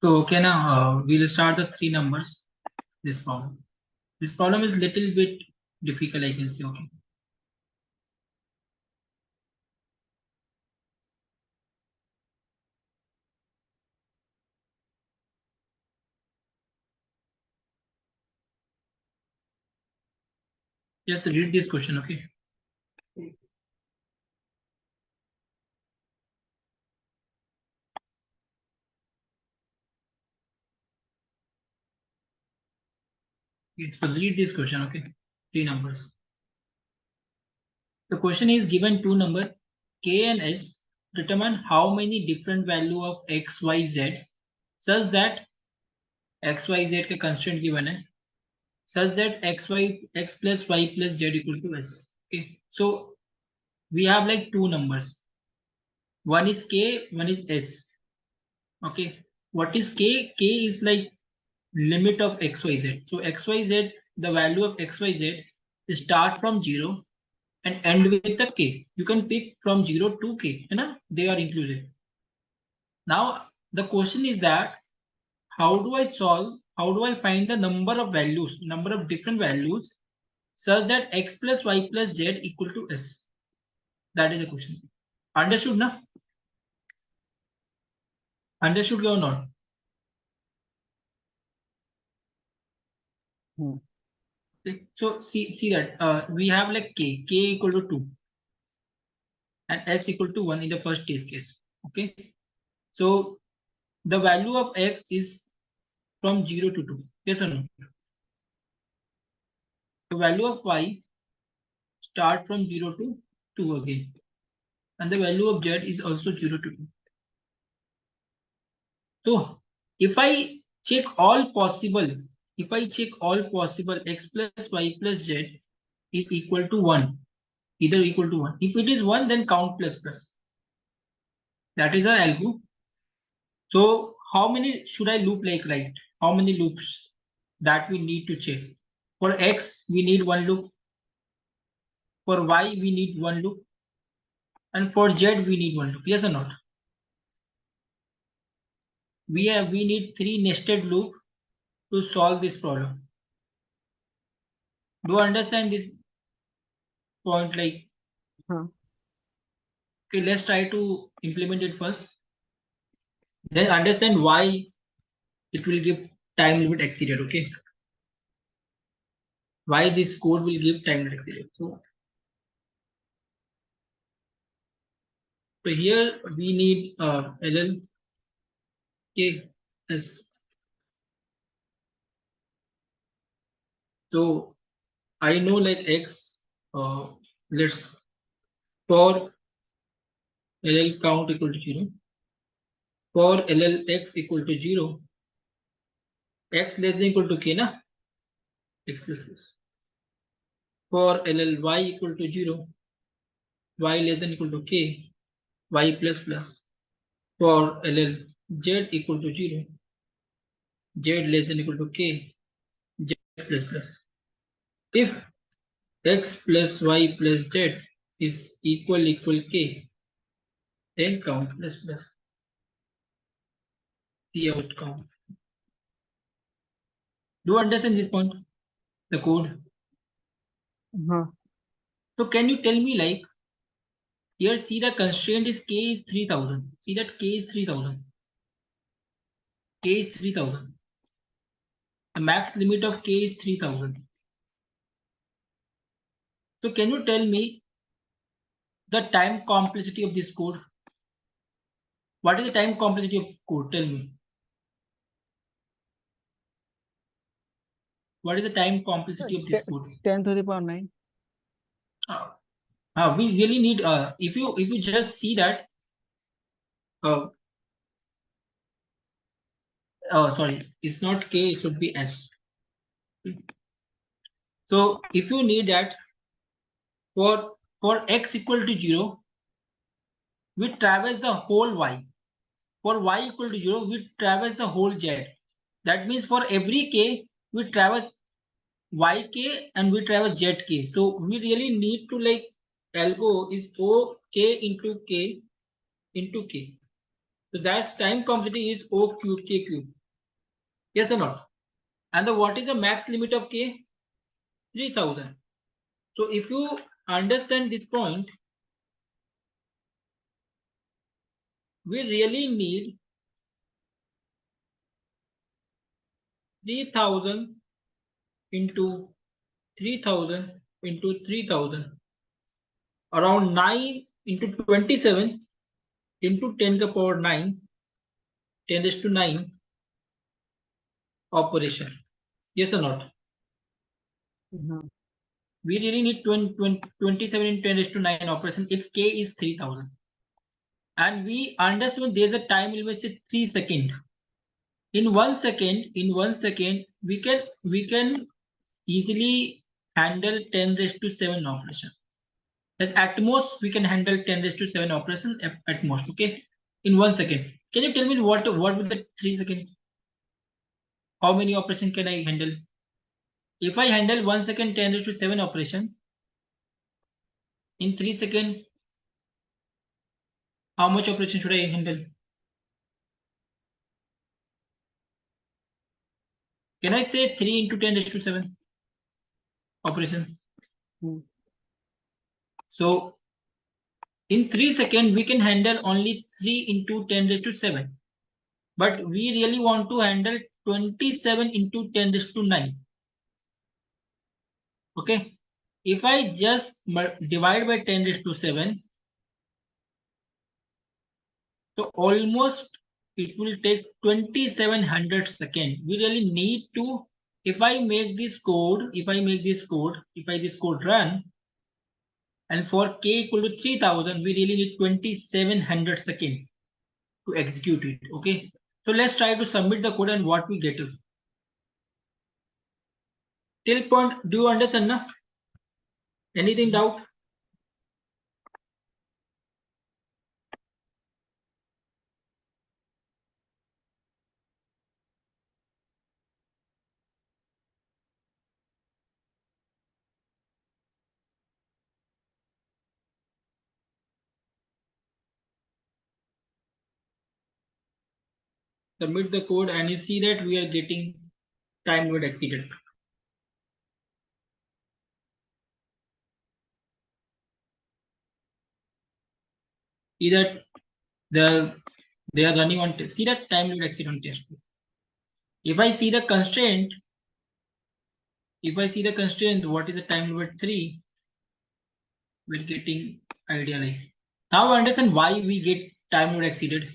So okay now we'll start the three numbers. This problem. This problem is little bit difficult, I can say. Okay. Just read this question. Okay. So read this question. Okay. Three numbers. The question is given two number k and s. Determine how many different value of x, y, z such that x, y, z के constraint given है such that x plus y plus z equal to s. Okay. So we have like two numbers. One is k, one is s. Okay. What is k? K is like limit of xyz. So xyz, the value of xyz start from 0 and end with the k. You can pick from 0 to k. You know, they are included. Now the question is that how do I solve? How do I find the number of values, number of different values, such that x plus y plus z equal to s? That is the question. Understood, na? Understood or not? Okay. So see that we have like k equal to 2 and s equal to 1 in the first case. Okay. So the value of x is from 0 to 2. Yes or no? The value of y start from 0 to 2 again. And the value of z is also 0 to 2. So if I check all possible, x plus y plus z is equal to 1, either equal to 1. If it is 1, then count plus plus. That is our algo. So how many should I loop like right? How many loops that we need to check? For x, we need one loop. For y, we need one loop. And for z, we need one loop. Yes or not? We need three nested loop to solve this problem. Do you understand this point? Like, okay, let's try to implement it first. Then understand why it will give time limit exceeded. Okay, why this code will give time limit exceeded. So here we need LL K S. So I know like x. Let's for LL count equal to 0. For LL x equal to 0, x less than equal to k na x plus plus. For LL y equal to 0, y less than equal to k, y plus plus. For LL z equal to 0, z less than equal to k, z plus plus. If x plus y plus z is equal k, then count plus plus. See out count. Do you understand this point? The code. So can you tell me like here see the constraint is k is 3000. See that k is 3000. K is 3000. The max limit of k is 3000. So can you tell me the time complexity of this code? What is the time complexity of code? Tell me. What is the time complexity of this code? 10 to the power 9. We really need if you just see that sorry, it's not k, it should be s. So if you need that for x equal to 0, we traverse the whole y. For y equal to 0, we traverse the whole z. That means for every k, we traverse yk and we traverse zk. So we really need to like algo is o k into k into k. So that's time complexity is O cube K cube. Yes or not? And what is the max limit of K? 3000. So if you understand this point, we really need 3000 into 3000 into 3000, around 9 into 27 into 10 to the power 9, 10 raised to 9 operation. Yes or not? We really need 27 into 10 raised to 9 operation if K is 3000. And we understand there's a time limit of 3 seconds. In 1 second, we can easily handle 10 raised to 7 operation. At most, we can handle 10 raised to 7 operation at most. Okay, in 1 second. Can you tell me what with the 3 seconds? How many operation can I handle? If I handle 1 second 10 raised to 7 operation, in 3 seconds, how much operation should I handle? Can I say 3 into 10 raised to 7 operation? So in 3 seconds, we can handle only 3 into 10 raised to 7. But we really want to handle 27 into 10 raised to 9. Okay. If I just divide by 10 raised to 7, so almost it will take 2700 seconds. We really need to, if I this code run, and for K equal to 3000, we really need 2700 seconds to execute it. Okay. So let's try to submit the code and what we get. Till point, do you understand now? Anything doubt? Submit the code and you see that we are getting time limit exceeded. See that they are running on see that time limit exceed on test. If I see the constraint, what is the time limit 3? We're getting idea like. Now I understand why we get time limit exceeded.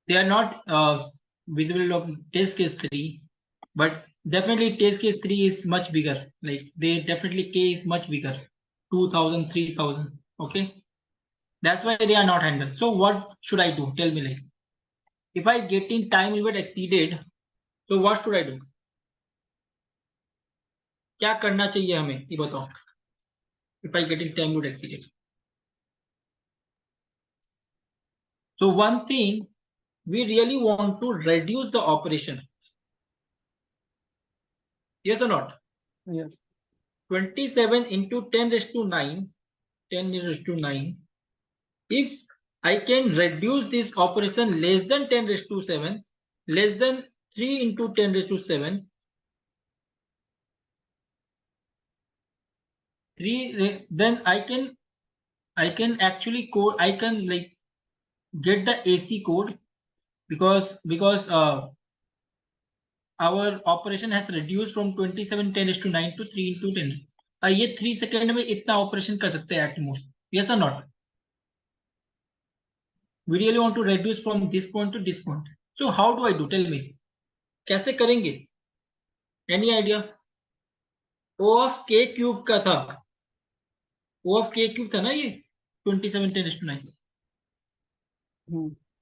They are not visible of test case 3, but definitely test case 3 is much bigger. Like they definitely K is much bigger, 2000, 3000. Okay, that's why they are not handled. So what should I do? Tell me, like, if I getting time limit exceeded, so what should I do? क्या करना चाहिए हमें ये बताओ? If I getting time limit exceeded. So one thing, we really want to reduce the operation. Yes or not? Yes. 27 into 10 raised to 9, 10 raised to 9. If I can reduce this operation less than 10 raised to 7, less than 3 into 10 raised to 7, 3, then I can actually code, I can like get the AC code because our operation has reduced from 27 10 raised to 9 to 3 into 10. ये 3 second में इतना operation कर सकते हैं at most. Yes or not? We really want to reduce from this point to this point. So how do I do? Tell me. कैसे करेंगे? Any idea? O of k cube का था. O of k cube था ना ये 27 10 raised to 9.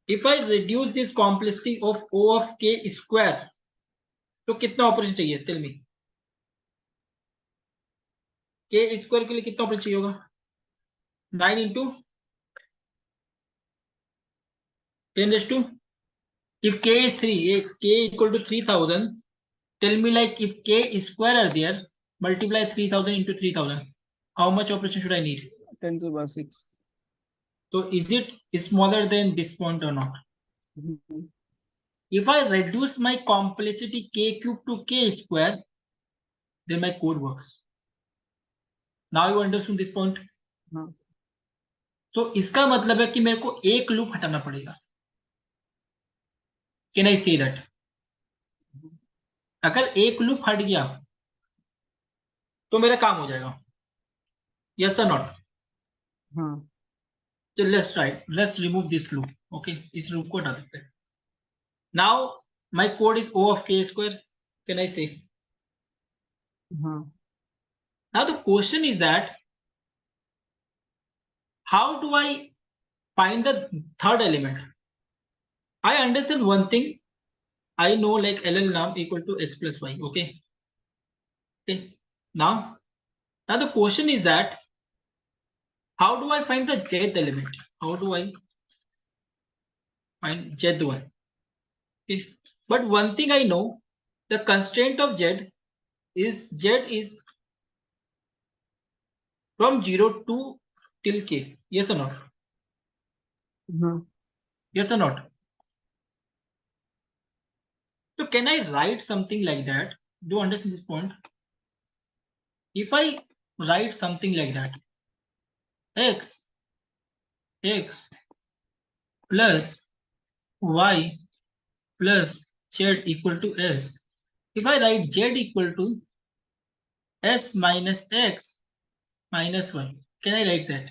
If I reduce this complexity of O of k square, तो कितना operation चाहिए? Tell me. K square के लिए कितना ऑपरेशन चाहिए होगा? 9 into 10 raised to, if k is 3, k equal to 3000, tell me, like, if k square are there, multiply 3000 into 3000. How much operation should I need? 10 to the power 6. So is it smaller than this point or not? If I reduce my complexity k cube to k square, then my code works. Now you understand this point? तो इसका मतलब है कि मेरे को एक loop हटाना पड़ेगा. Can I say that? अगर एक लूप हट गया तो मेरा काम हो जाएगा. Yes or not? So let's try. Let's remove this loop. Okay, इस loop को हटा देते हैं. Now my code is O of k square. Can I say? Now the question is that how do I find the third element? I understand one thing. I know like LL now equal to x plus y. Okay. Okay. Now the question is that how do I find the jth element? How do I find jth one? Okay. But one thing I know, the constraint of z is from 0 to till k. Yes or not? Yes or not? So can I write something like that? Do you understand this point? If I write something like that, x plus y plus z equal to s. If I write z equal to s minus x minus y, can I write that?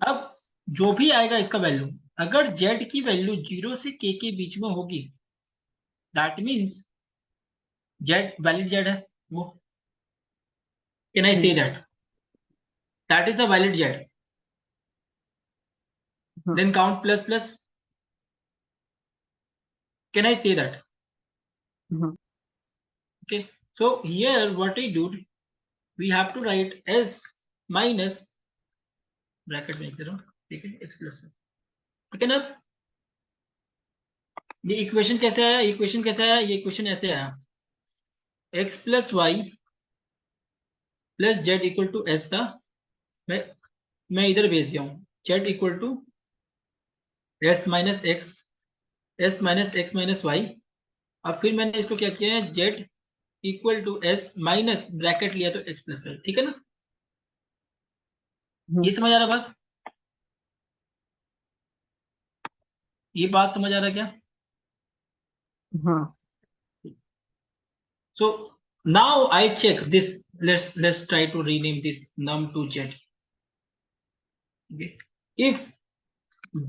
अब जो भी आएगा इसका value, अगर z की value 0 से k के बीच में होगी, that means z valid z है वो. Can I say that? That is a valid z. Then count plus plus. Can I say that? Okay. So here what I do, we have to write s minus bracket में लिख रहा हूँ, ठीक है, x plus में. ठीक है ना. ये इक्वेशन कैसे आया? इक्वेशन कैसे आया? ये इक्वेशन ऐसे आया, x plus Y plus Z equal to S था. मैं इधर भेज दिया हूँ Z equal to S minus X minus Y. अब फिर मैंने इसको क्या किया है, Z equal to S minus bracket लिया तो एक्स प्लस वाई. ठीक है ना. ये समझ आ रहा बात? ये बात समझ आ रहा क्या? So now I check this. Let's try to rename this num to z. Okay. If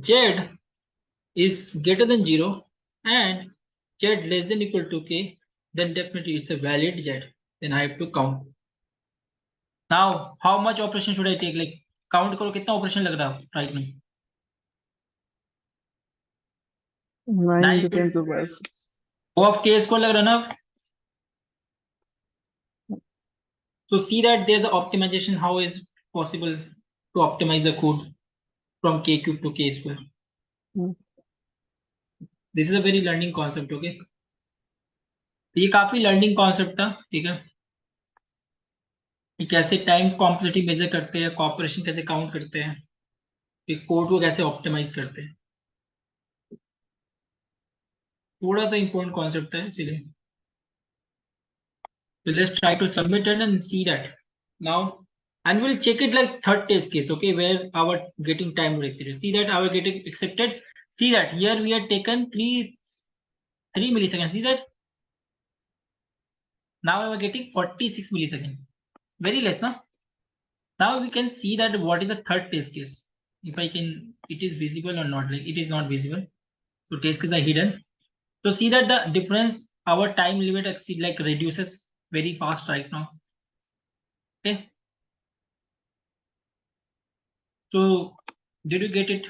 z is greater than 0 and z less than equal to k, then definitely it's a valid z. Then I have to count. Now how much operation should I take? Like count करो कितना operation लग रहा है right now. 9 to 10 to the 6. O of k square लग रहा है ना. So see that there's an optimization. How is possible to optimize the code from k cube to k square? This is a very learning concept. Okay. ये काफी learning concept था. ठीक है. कैसे टाइम कॉम्प्लेक्सिटी मेजर करते हैं, corporation कैसे count करते हैं, कोड को कैसे ऑप्टिमाइज करते हैं, थोड़ा सा इंपॉर्टेंट कॉन्सेप्ट है इसलिए. So let's try to submit it and see that now, and we'll check it like third test case. Okay, where our getting time exceeded. See that our getting accepted. See that here we have taken 3 milliseconds. See that now we are getting 46 milliseconds. Very less, no? Now we can see that what is the third test case. If I can, it is visible or not? Like it is not visible. So test cases are hidden. So see that the difference, our time limit exceed like reduces very fast right now. Okay. So did you get it?